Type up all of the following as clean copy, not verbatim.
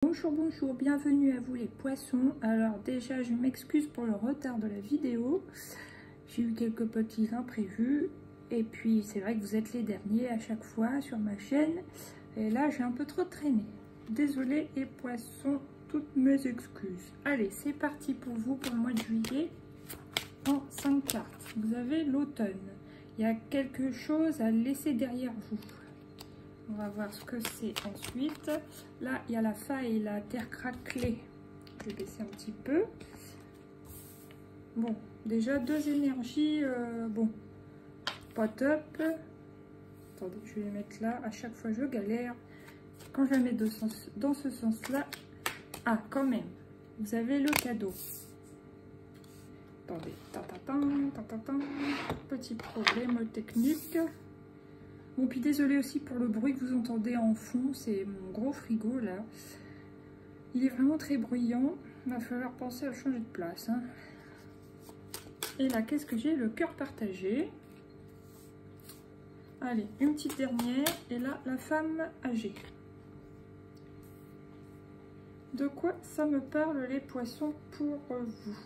Bonjour, bonjour, bienvenue à vous les poissons. Alors déjà, je m'excuse pour le retard de la vidéo. J'ai eu quelques petits imprévus. Et puis, c'est vrai que vous êtes les derniers à chaque fois sur ma chaîne. Et là, j'ai un peu trop traîné. Désolée les poissons, toutes mes excuses. Allez, c'est parti pour vous pour le mois de juillet. En 5 cartes, vous avez l'automne. Il y a quelque chose à laisser derrière vous. On va voir ce que c'est ensuite. Là, il y a la faille et la terre craquelée. Je vais baisser un petit peu. Bon, déjà deux énergies, bon, pas top. Attendez, je vais les mettre là. À chaque fois, je galère. Quand je la mets dans ce sens-là, ah, quand même, vous avez le cadeau. Attendez, petit problème technique. Bon, puis désolé aussi pour le bruit que vous entendez en fond, c'est mon gros frigo là. Il est vraiment très bruyant, il va falloir penser à changer de place. Hein. Et là, qu'est-ce que j'ai? Le cœur partagé. Allez, une petite dernière, et là, la femme âgée. De quoi ça me parle les poissons pour vous?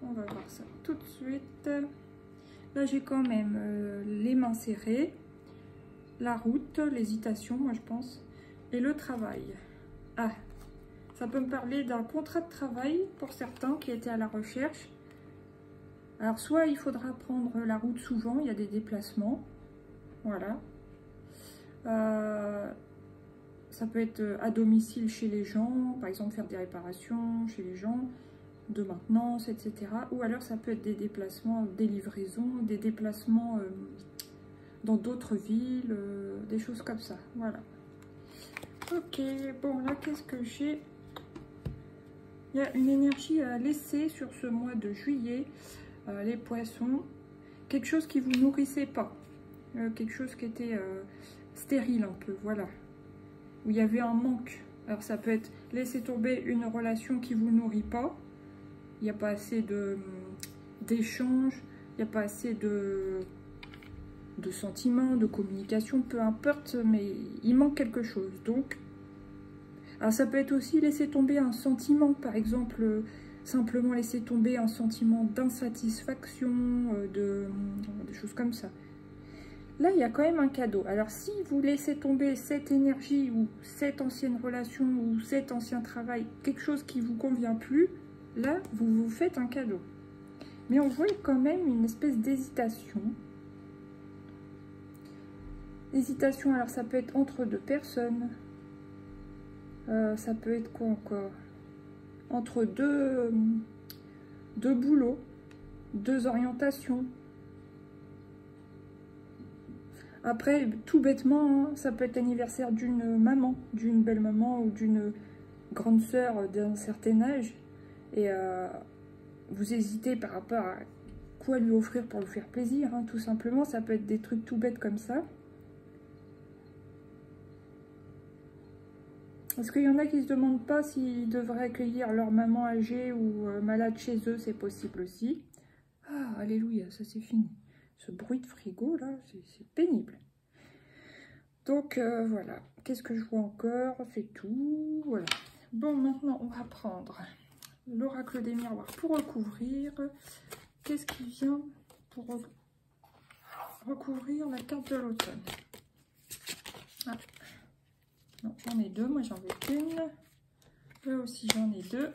On va voir ça tout de suite. Là, j'ai quand même les mains serrées, la route, l'hésitation, moi je pense, et le travail. Ah, ça peut me parler d'un contrat de travail pour certains qui étaient à la recherche. Alors, soit il faudra prendre la route souvent, il y a des déplacements, voilà. Ça peut être à domicile chez les gens, par exemple faire des réparations chez les gens, de maintenance, etc. Ou alors ça peut être des déplacements, des livraisons, des déplacements dans d'autres villes, des choses comme ça. Voilà. Ok, bon là qu'est-ce que j'ai? Il y a une énergie à laisser sur ce mois de juillet, les poissons. Quelque chose qui vous nourrissait pas. Quelque chose qui était stérile un peu, voilà. Où il y avait un manque. Alors ça peut être laisser tomber une relation qui vous nourrit pas. Il n'y a pas assez d'échanges, il n'y a pas assez de sentiments, de communication, peu importe, mais il manque quelque chose. Donc, alors ça peut être aussi laisser tomber un sentiment, par exemple, simplement laisser tomber un sentiment d'insatisfaction, des choses comme ça. Là, il y a quand même un cadeau. Alors, si vous laissez tomber cette énergie ou cette ancienne relation ou cet ancien travail, quelque chose qui ne vous convient plus, là, vous vous faites un cadeau. Mais on voit quand même une espèce d'hésitation. Hésitation, alors ça peut être entre deux personnes. Ça peut être quoi encore? Entre deux boulots, deux orientations. Après, tout bêtement, hein, ça peut être l'anniversaire d'une maman, d'une belle maman ou d'une grande sœur d'un certain âge. Et vous hésitez par rapport à quoi lui offrir pour lui faire plaisir, hein, tout simplement. Ça peut être des trucs tout bêtes comme ça. Est-ce qu'il y en a qui ne se demandent pas s'ils devraient accueillir leur maman âgée ou malade chez eux? C'est possible aussi. Ah, alléluia, ça c'est fini. Ce bruit de frigo là, c'est pénible. Donc voilà, qu'est-ce que je vois encore? C'est tout, voilà. Bon, maintenant on va prendre l'oracle des miroirs pour recouvrir. Qu'est-ce qui vient pour recouvrir la carte de l'automne? Ah. Non, j'en ai deux, moi j'en veux qu'une. Là aussi j'en ai deux.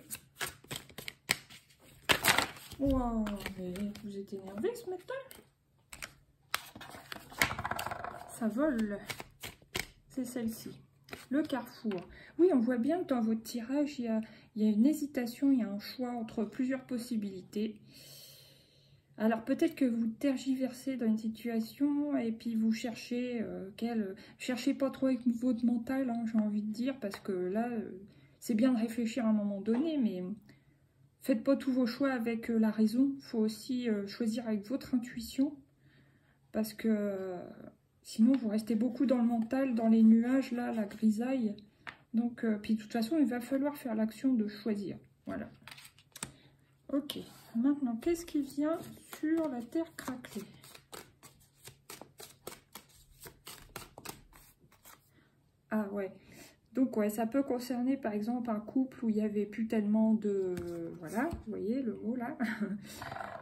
Wow, mais vous êtes énervé ce matin? Ça vole. C'est celle-ci. Le carrefour. Oui, on voit bien que dans votre tirage, il y a une hésitation, il y a un choix entre plusieurs possibilités. Alors peut-être que vous tergiversez dans une situation et puis vous cherchez cherchez pas trop avec votre mental, hein, j'ai envie de dire, parce que là, c'est bien de réfléchir à un moment donné, mais faites pas tous vos choix avec la raison. Il faut aussi choisir avec votre intuition, parce que sinon vous restez beaucoup dans le mental, dans les nuages, là, la grisaille. Donc, puis de toute façon, il va falloir faire l'action de choisir. Voilà. Ok. Maintenant, qu'est-ce qui vient sur la terre craquelée? Ah ouais. Donc, ouais, ça peut concerner, par exemple, un couple où il n'y avait plus tellement de... voilà, vous voyez le mot, là.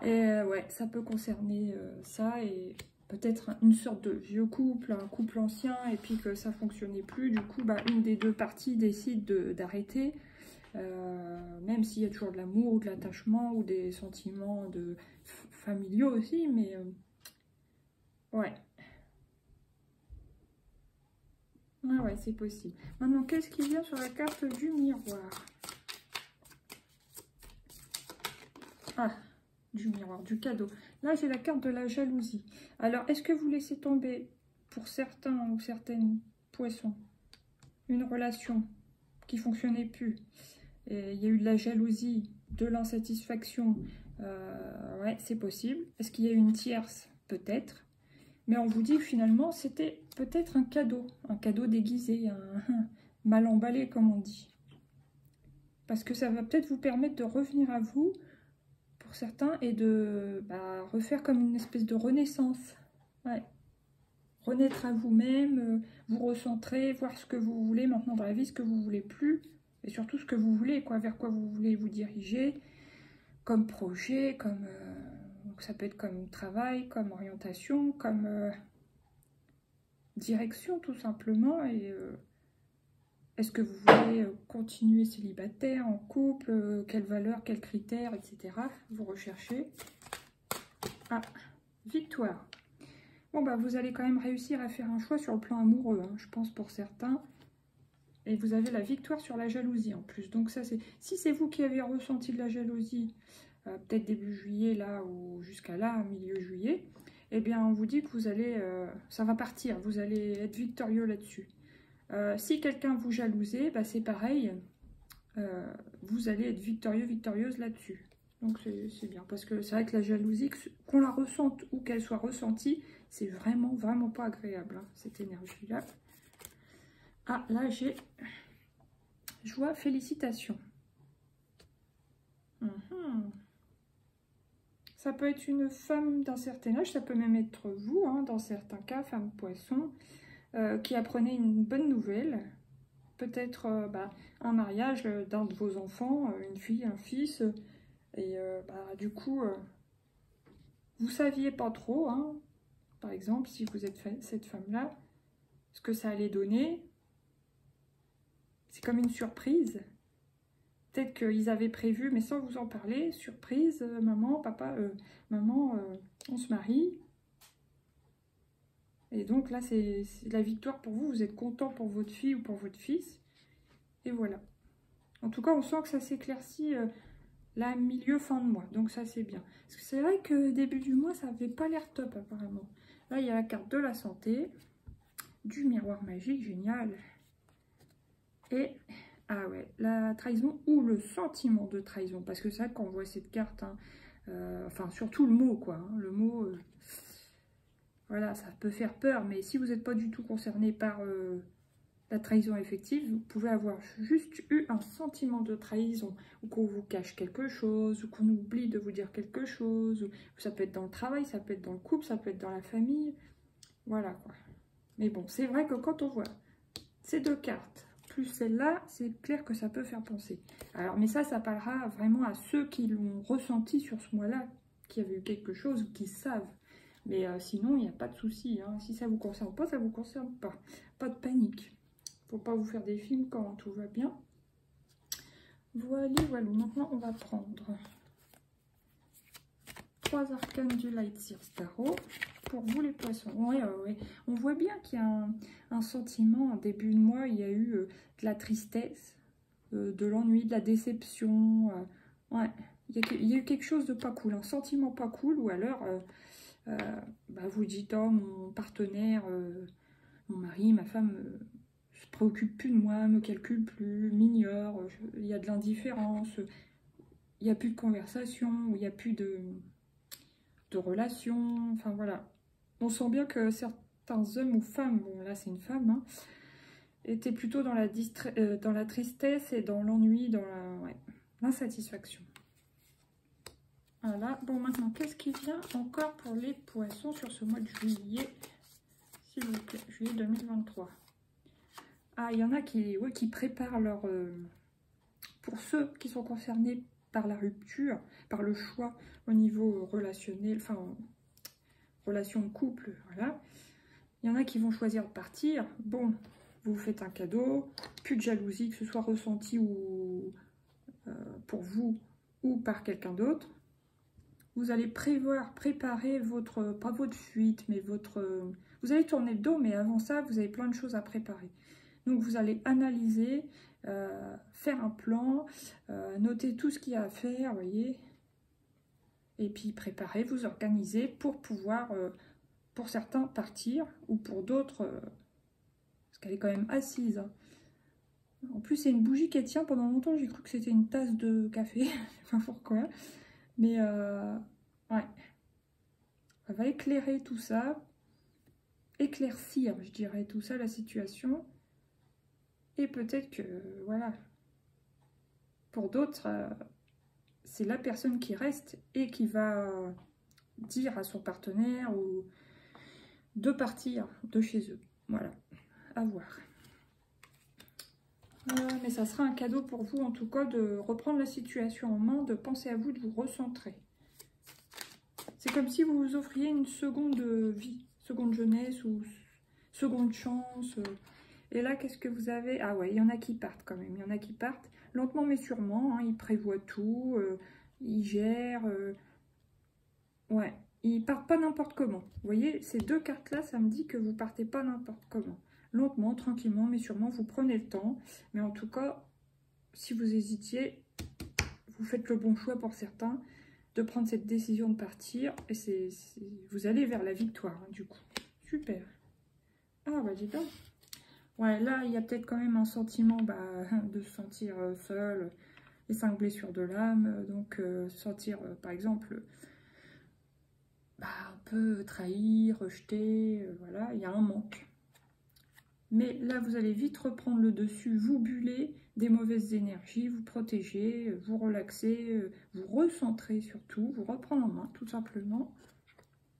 Et ouais, ça peut concerner ça, et peut-être une sorte de vieux couple, un couple ancien, et puis que ça ne fonctionnait plus. Du coup, bah, une des deux parties décide d'arrêter, même s'il y a toujours de l'amour, ou de l'attachement, ou des sentiments familiaux aussi, mais... ouais. Ah ouais, c'est possible. Maintenant, qu'est-ce qui vient sur la carte du miroir? Ah, du miroir, du cadeau. Là, j'ai la carte de la jalousie. Alors, est-ce que vous laissez tomber, pour certains ou certaines poissons, une relation qui ne fonctionnait plus? Et il y a eu de la jalousie, de l'insatisfaction. Ouais, c'est possible. Est-ce qu'il y a eu une tierce? Peut-être. Mais on vous dit que finalement, c'était peut-être un cadeau déguisé, un mal emballé, comme on dit. Parce que ça va peut-être vous permettre de revenir à vous, pour certains, et de refaire comme une espèce de renaissance. Ouais. Renaître à vous-même, vous recentrer, voir ce que vous voulez maintenant dans la vie, ce que vous voulez plus, et surtout ce que vous voulez, quoi, vers quoi vous voulez vous diriger, comme projet, comme... donc ça peut être comme travail, comme orientation, comme... direction tout simplement. Et est-ce que vous voulez continuer célibataire, en couple, quelles valeurs, quels critères, etc. vous recherchez. Ah, victoire. Bon bah vous allez quand même réussir à faire un choix sur le plan amoureux, hein, je pense pour certains. Et vous avez la victoire sur la jalousie en plus. Donc ça c'est, si c'est vous qui avez ressenti de la jalousie, peut-être début juillet là, ou jusqu'à là, milieu juillet, eh bien, on vous dit que vous allez, ça va partir, vous allez être victorieux là-dessus. Si quelqu'un vous jalousait, bah, c'est pareil, vous allez être victorieux, victorieuse là-dessus. Donc, c'est bien, parce que c'est vrai que la jalousie, qu'on la ressente ou qu'elle soit ressentie, c'est vraiment, vraiment pas agréable, hein, cette énergie-là. Ah, là, j'ai joie, félicitations. Ça peut être une femme d'un certain âge, ça peut même être vous, hein, dans certains cas, femme poisson, qui apprenait une bonne nouvelle. Peut-être un mariage d'un de vos enfants, une fille, un fils. Et du coup, vous ne saviez pas trop, hein, par exemple, si vous êtes cette femme-là, ce que ça allait donner. C'est comme une surprise. Peut-être qu'ils avaient prévu, mais sans vous en parler, surprise, maman, papa, maman, on se marie. Et donc là, c'est la victoire pour vous. Vous êtes content pour votre fille ou pour votre fils. Et voilà. En tout cas, on sent que ça s'éclaircit là, milieu, fin de mois. Donc ça, c'est bien. Parce que c'est vrai que début du mois, ça n'avait pas l'air top, apparemment. Là, il y a la carte de la santé, du miroir magique, génial. Et... ah ouais, la trahison ou le sentiment de trahison. Parce que c'est vrai qu'on voit cette carte, hein, enfin surtout le mot, quoi. Hein, le mot, voilà, ça peut faire peur. Mais si vous n'êtes pas du tout concerné par la trahison effective, vous pouvez avoir juste eu un sentiment de trahison. Ou qu'on vous cache quelque chose, ou qu'on oublie de vous dire quelque chose. Ou ça peut être dans le travail, ça peut être dans le couple, ça peut être dans la famille. Voilà, quoi. Mais bon, c'est vrai que quand on voit ces deux cartes, plus celle-là, c'est clair que ça peut faire penser. Alors, mais ça parlera vraiment à ceux qui l'ont ressenti sur ce mois-là, qui avaient eu quelque chose, ou qui savent. Mais sinon, il n'y a pas de souci. Hein. Si ça ne vous concerne pas, ça ne vous concerne pas. Pas de panique. Faut pas vous faire des films quand tout va bien. Voilà, voilà. Maintenant, on va prendre 3 arcanes du Light Sears Tarot. Pour vous les poissons, ouais. On voit bien qu'il y a un sentiment, en début de mois, il y a eu de la tristesse, de l'ennui, de la déception. Ouais, il y a eu quelque chose de pas cool, un sentiment pas cool, ou alors vous dites, oh, mon partenaire, mon mari, ma femme, se préoccupe plus de moi, me calcule plus, m'ignore, il y a de l'indifférence, il n'y a plus de conversation, il n'y a plus de relations, enfin voilà. On sent bien que certains hommes ou femmes, bon là c'est une femme, hein, étaient plutôt dans la tristesse et dans l'ennui, dans l'insatisfaction. Voilà, bon maintenant, qu'est-ce qui vient encore pour les poissons sur ce mois de juillet, s'il vous plaît, juillet 2023. Ah, il y en a qui, ouais, qui préparent leur... pour ceux qui sont concernés par la rupture, par le choix au niveau relationnel, enfin, relation de couple, voilà. Il y en a qui vont choisir de partir. Bon, vous faites un cadeau, plus de jalousie, que ce soit ressenti ou pour vous ou par quelqu'un d'autre. Vous allez préparer votre, pas votre fuite, mais votre... vous allez tourner le dos, mais avant ça, vous avez plein de choses à préparer. Donc, vous allez analyser, faire un plan, noter tout ce qu'il y a à faire, voyez. Et puis, préparer, vous organiser pour pouvoir, pour certains, partir, ou pour d'autres, parce qu'elle est quand même assise. Hein. En plus, c'est une bougie qui tient. Pendant longtemps, j'ai cru que c'était une tasse de café. Je sais pas pourquoi. Mais, ouais. Elle va éclairer tout ça. Éclaircir, je dirais, tout ça, la situation. Et peut-être que, voilà, pour d'autres, c'est la personne qui reste et qui va dire à son partenaire ou de partir de chez eux. Voilà, à voir. Mais ça sera un cadeau pour vous, en tout cas, de reprendre la situation en main, de penser à vous, de vous recentrer. C'est comme si vous vous offriez une seconde vie, seconde jeunesse ou seconde chance. Et là, qu'est-ce que vous avez? Ah ouais, il y en a qui partent quand même. Il y en a qui partent lentement mais sûrement. Hein, ils prévoient tout, ils gèrent. Ouais, ils partent pas n'importe comment. Vous voyez, ces deux cartes-là, ça me dit que vous partez pas n'importe comment. Lentement, tranquillement, mais sûrement, vous prenez le temps. Mais en tout cas, si vous hésitiez, vous faites le bon choix pour certains de prendre cette décision de partir. Et vous allez vers la victoire, hein, du coup. Super. Ah bah dis donc. Ouais, là, il y a peut-être quand même un sentiment de se sentir seul, les 5 blessures de l'âme, donc se sentir, par exemple, un peu trahi, rejeté, voilà, il y a un manque. Mais là, vous allez vite reprendre le dessus, vous buller des mauvaises énergies, vous protéger, vous relaxer, vous recentrer surtout, vous reprendre en main, tout simplement.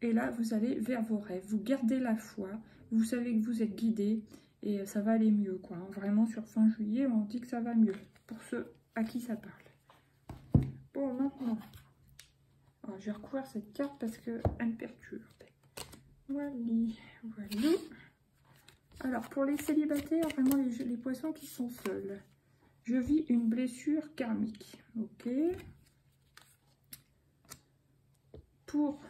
Et là, vous allez vers vos rêves, vous gardez la foi, vous savez que vous êtes guidé, et ça va aller mieux, quoi. Vraiment, sur fin juillet, on dit que ça va mieux, pour ceux à qui ça parle. Bon, maintenant, alors, je vais recouvrir cette carte parce qu'elle me perturbe. Voilà, voilà. Alors, pour les célibataires, vraiment les poissons qui sont seuls, je vis une blessure karmique, ok. Pour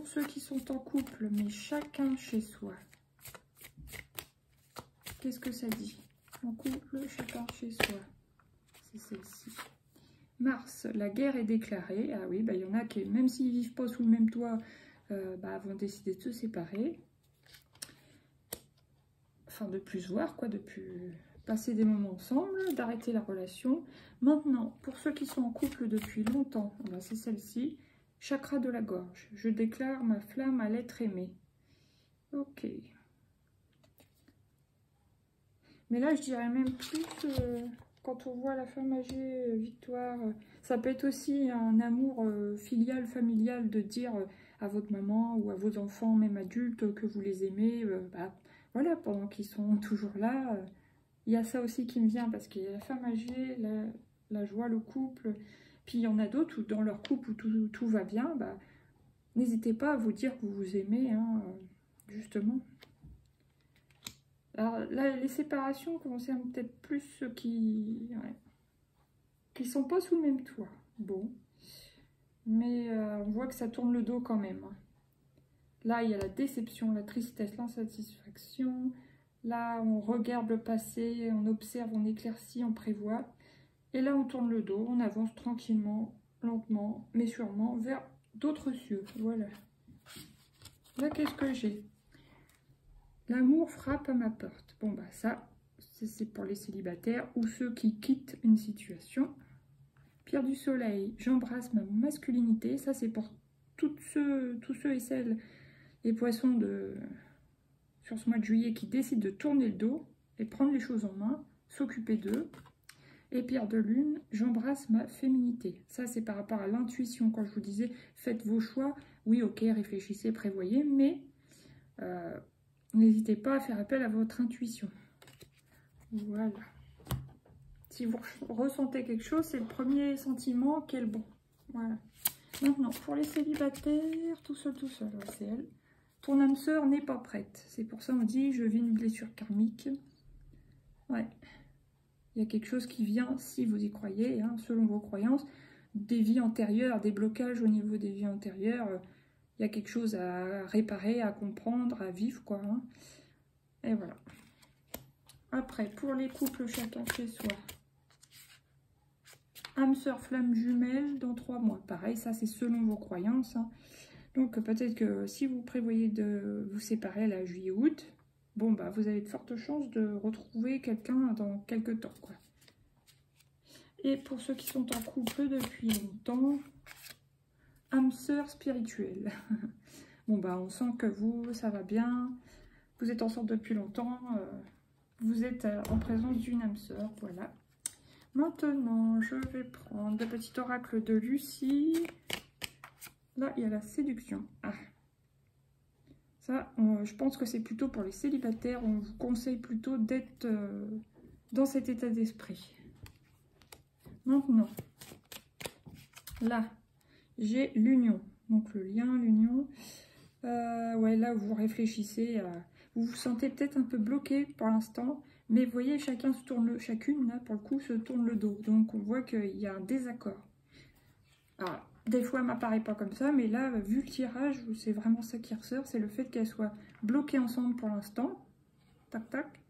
ceux qui sont en couple, mais chacun chez soi, qu'est-ce que ça dit? En couple, chacun chez soi. C'est celle-ci. Mars, la guerre est déclarée. Ah oui, il y en a qui, même s'ils ne vivent pas sous le même toit, vont décider de se séparer. Enfin, de plus se voir, quoi, de plus passer des moments ensemble, d'arrêter la relation. Maintenant, pour ceux qui sont en couple depuis longtemps, c'est celle-ci. Chakra de la gorge. Je déclare ma flamme à l'être aimé. Ok. Mais là, je dirais même plus, quand on voit la femme âgée, victoire, ça peut être aussi un amour filial, familial, de dire à votre maman ou à vos enfants, même adultes, que vous les aimez. Voilà, pendant qu'ils sont toujours là. Il y a ça aussi qui me vient, parce qu'il y a la femme âgée, la joie, le couple. Puis il y en a d'autres où dans leur couple où tout va bien, n'hésitez pas à vous dire que vous vous aimez, hein, justement. Alors là, les séparations concernent peut-être plus ceux qui sont pas sous le même toit. Bon, mais on voit que ça tourne le dos quand même. Là, il y a la déception, la tristesse, l'insatisfaction. Là, on regarde le passé, on observe, on éclaircit, on prévoit. Et là, on tourne le dos, on avance tranquillement, lentement, mais sûrement, vers d'autres cieux. Voilà. Là, qu'est-ce que j'ai? L'amour frappe à ma porte. Bon, ça, c'est pour les célibataires ou ceux qui quittent une situation. Pierre du soleil, j'embrasse ma masculinité. Ça, c'est pour tous ceux et celles, les poissons sur ce mois de juillet qui décident de tourner le dos et prendre les choses en main, s'occuper d'eux. Et pierre de lune, j'embrasse ma féminité. Ça, c'est par rapport à l'intuition. Quand je vous disais, faites vos choix. Oui, ok, réfléchissez, prévoyez, mais n'hésitez pas à faire appel à votre intuition. Voilà. Si vous ressentez quelque chose, c'est le premier sentiment qui est le bon. Voilà. Maintenant, pour les célibataires, tout seul, ouais, c'est elle. Ton âme sœur n'est pas prête. C'est pour ça qu'on dit, je vis une blessure karmique. Ouais. Il y a quelque chose qui vient, si vous y croyez, hein, selon vos croyances, des vies antérieures, des blocages au niveau des vies antérieures. Il y a quelque chose à réparer, à comprendre, à vivre, quoi. Hein. Et voilà. Après, pour les couples chacun chez soi. Âme sœur, flamme jumelle dans 3 mois. Pareil, ça c'est selon vos croyances. Hein. Donc peut-être que si vous prévoyez de vous séparer là juillet-août, bon bah vous avez de fortes chances de retrouver quelqu'un dans quelques temps, quoi. Et pour ceux qui sont en couple depuis longtemps, âme sœur spirituelle. Bon bah on sent que vous, ça va bien, vous êtes ensemble depuis longtemps, vous êtes en présence d'une âme sœur, voilà. Maintenant, je vais prendre le petit oracle de Lucie. Là, il y a la séduction. Ah. Ça, je pense que c'est plutôt pour les célibataires. On vous conseille plutôt d'être dans cet état d'esprit. Maintenant, là, j'ai l'union. Donc, le lien, l'union. Ouais, là, vous réfléchissez. Vous vous sentez peut-être un peu bloqué pour l'instant. Mais vous voyez, chacun se tourne chacune, là, pour le coup, se tourne le dos. Donc, on voit qu'il y a un désaccord. Alors, des fois, elle m'apparaît pas comme ça, mais là, vu le tirage, c'est vraiment ça qui ressort, c'est le fait qu'elles soient bloquées ensemble pour l'instant. Tac, tac.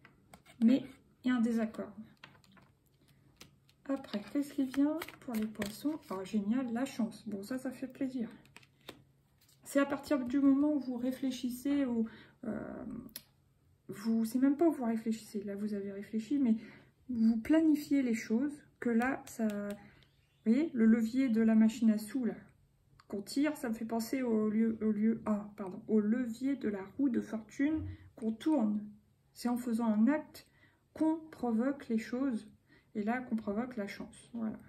Mais il y a un désaccord. Après, qu'est-ce qui vient pour les poissons? Oh, génial, la chance. Bon, ça fait plaisir. C'est à partir du moment où vous réfléchissez, c'est même pas où vous réfléchissez, là vous avez réfléchi, mais vous planifiez les choses, que là, ça... Vous voyez, le levier de la machine à sous, là, qu'on tire, ça me fait penser au levier de la roue de fortune qu'on tourne. C'est en faisant un acte qu'on provoque les choses, et là, qu'on provoque la chance. Voilà.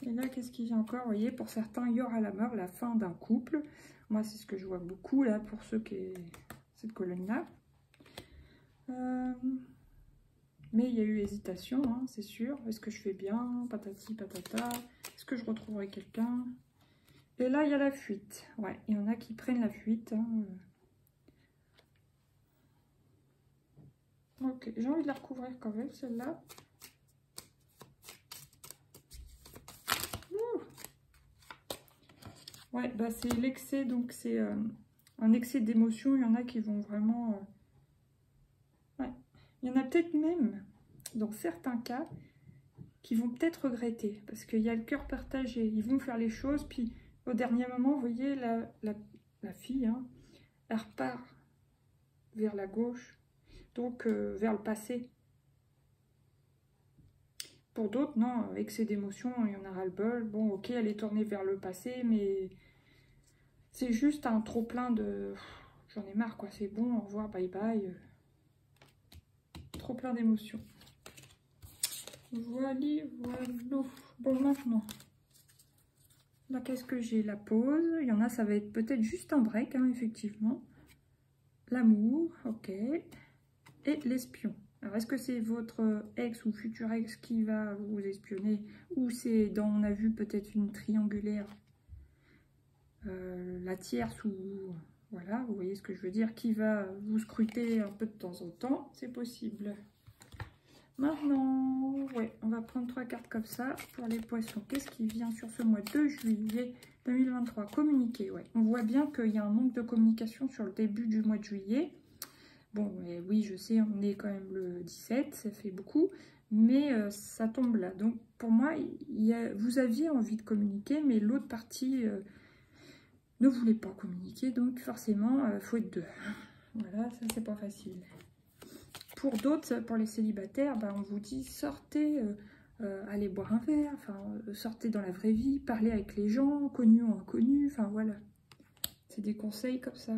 Et là, qu'est-ce qu'il y a encore? Vous voyez, pour certains, il y aura la mort, la fin d'un couple. Moi, c'est ce que je vois beaucoup, là, pour ceux qui... cette colonne-là. Mais il y a eu hésitation, hein, c'est sûr. Est-ce que je fais bien? Patati, patata. Est-ce que je retrouverai quelqu'un? Et là, il y a la fuite. Ouais, il y en a qui prennent la fuite. Hein. Ok, j'ai envie de la recouvrir quand même, celle-là. Ouais, bah c'est l'excès, donc c'est un excès d'émotion. Il y en a qui vont vraiment... Ouais. Il y en a peut-être même, dans certains cas, qui vont peut-être regretter, parce qu'il y a le cœur partagé. Ils vont faire les choses, puis au dernier moment, vous voyez, la fille, hein, elle repart vers la gauche, donc vers le passé. Pour d'autres, non, excès d'émotion, il y en a ras-le-bol. Bon, ok, elle est tournée vers le passé, mais c'est juste un trop-plein de... J'en ai marre, quoi, c'est bon, au revoir, bye bye. Trop plein d'émotions. Voilà, voilà. Bon, maintenant, là, qu'est-ce que j'ai? La pause. Il y en a, ça va être peut-être juste un break, hein, effectivement. L'amour, ok. Et l'espion. Alors, est-ce que c'est votre ex ou futur ex qui va vous espionner? Ou c'est dans, on a vu peut-être une triangulaire, la tierce ou... Voilà, vous voyez ce que je veux dire, qui va vous scruter un peu de temps en temps, c'est possible. Maintenant, ouais, on va prendre 3 cartes comme ça pour les poissons. Qu'est-ce qui vient sur ce mois de juillet 2023? Communiquer, ouais. On voit bien qu'il y a un manque de communication sur le début du mois de juillet. Bon, oui, je sais, on est quand même le 17, ça fait beaucoup, mais ça tombe là. Donc, pour moi, vous aviez envie de communiquer, mais l'autre partie ne voulait pas communiquer, donc forcément, il faut être deux. Voilà, ça, c'est pas facile. Pour d'autres, pour les célibataires, bah, on vous dit sortez, allez boire un verre, enfin, sortez dans la vraie vie, parlez avec les gens, connus ou inconnus, enfin voilà. C'est des conseils comme ça,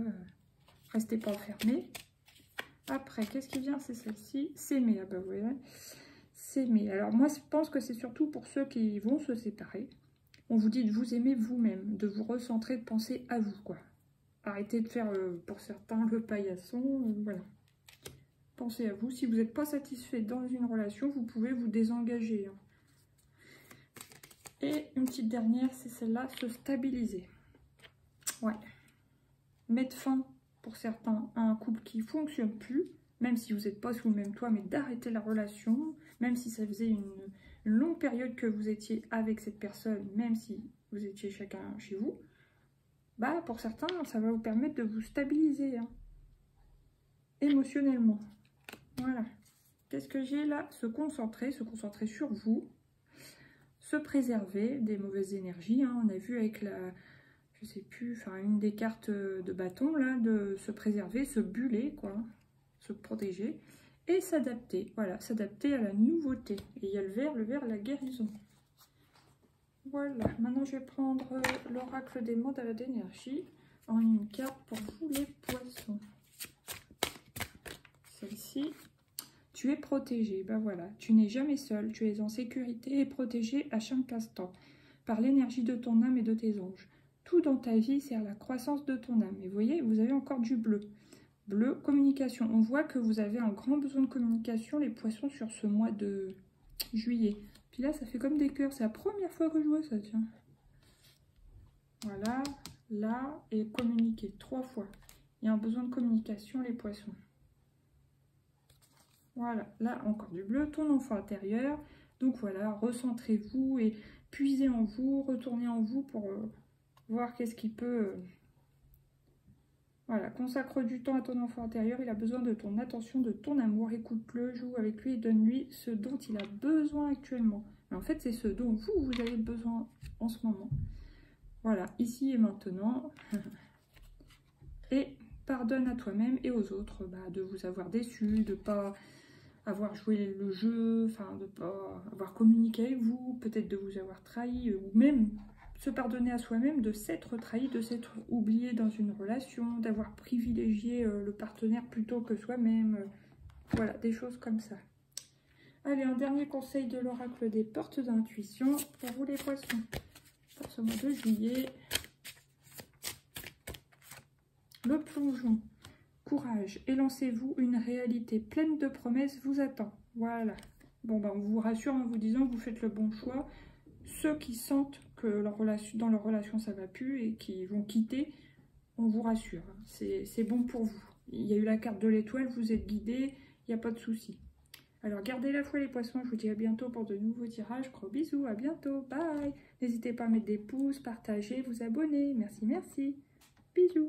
restez pas enfermés. Après, qu'est-ce qui vient? C'est celle-ci, s'aimer. Ah bah ouais, s'aimer. Alors moi, je pense que c'est surtout pour ceux qui vont se séparer. On vous dit de vous aimer vous-même, de vous recentrer, de penser à vous, quoi. Arrêtez de faire, pour certains, le paillasson. Voilà. Pensez à vous. Si vous n'êtes pas satisfait dans une relation, vous pouvez vous désengager. Hein. Et une petite dernière, c'est celle-là, se stabiliser. Ouais. Mettre fin, pour certains, à un couple qui ne fonctionne plus, même si vous n'êtes pas sous le même toit, mais d'arrêter la relation, même si ça faisait une longue période que vous étiez avec cette personne, même si vous étiez chacun chez vous, bah pour certains, ça va vous permettre de vous stabiliser, hein, émotionnellement. Voilà. Qu'est-ce que j'ai là? Se concentrer sur vous, se préserver des mauvaises énergies. Hein. On a vu avec la, je sais plus, enfin une des cartes de bâton là, de se préserver, se buller quoi, se protéger et s'adapter. Voilà, s'adapter à la nouveauté. Et il y a le vert, la guérison. Voilà. Maintenant je vais prendre l'oracle des mandales d'énergie en une carte pour vous les poissons. Celle-ci. Tu es protégé, ben voilà, tu n'es jamais seul, tu es en sécurité et protégé à chaque instant, par l'énergie de ton âme et de tes anges. Tout dans ta vie sert à la croissance de ton âme. Et vous voyez, vous avez encore du bleu. Bleu, communication. On voit que vous avez un grand besoin de communication, les poissons, sur ce mois de juillet. Puis là, ça fait comme des cœurs. C'est la première fois que je vois ça, tiens. Voilà, là, et communiquer 3 fois. Il y a un besoin de communication, les poissons. Voilà, là encore du bleu, ton enfant intérieur. Donc voilà, recentrez-vous et puisez en vous, retournez en vous pour voir qu'est-ce qui peut... Voilà, consacre du temps à ton enfant intérieur, il a besoin de ton attention, de ton amour. Écoute-le, joue avec lui et donne-lui ce dont il a besoin actuellement. Mais en fait, c'est ce dont vous avez besoin en ce moment. Voilà, ici et maintenant. Et pardonne à toi-même et aux autres de vous avoir déçu, de ne pas... avoir joué le jeu, enfin de ne pas avoir communiqué avec vous, peut-être de vous avoir trahi, ou même se pardonner à soi-même de s'être trahi, de s'être oublié dans une relation, d'avoir privilégié le partenaire plutôt que soi-même, voilà, des choses comme ça. Allez, un dernier conseil de l'oracle des portes d'intuition pour vous les poissons, pour ce mois de juillet. Le plongeon. Courage, élancez-vous, une réalité pleine de promesses vous attend. Voilà. Bon, ben, on vous rassure en vous disant que vous faites le bon choix. Ceux qui sentent que dans leur relation ça va plus et qui vont quitter, on vous rassure. C'est bon pour vous. Il y a eu la carte de l'étoile, vous êtes guidés, il n'y a pas de souci. Alors, gardez la foi les poissons, je vous dis à bientôt pour de nouveaux tirages. Gros bisous, à bientôt, bye. N'hésitez pas à mettre des pouces, partager, vous abonner. Merci, merci. Bisous.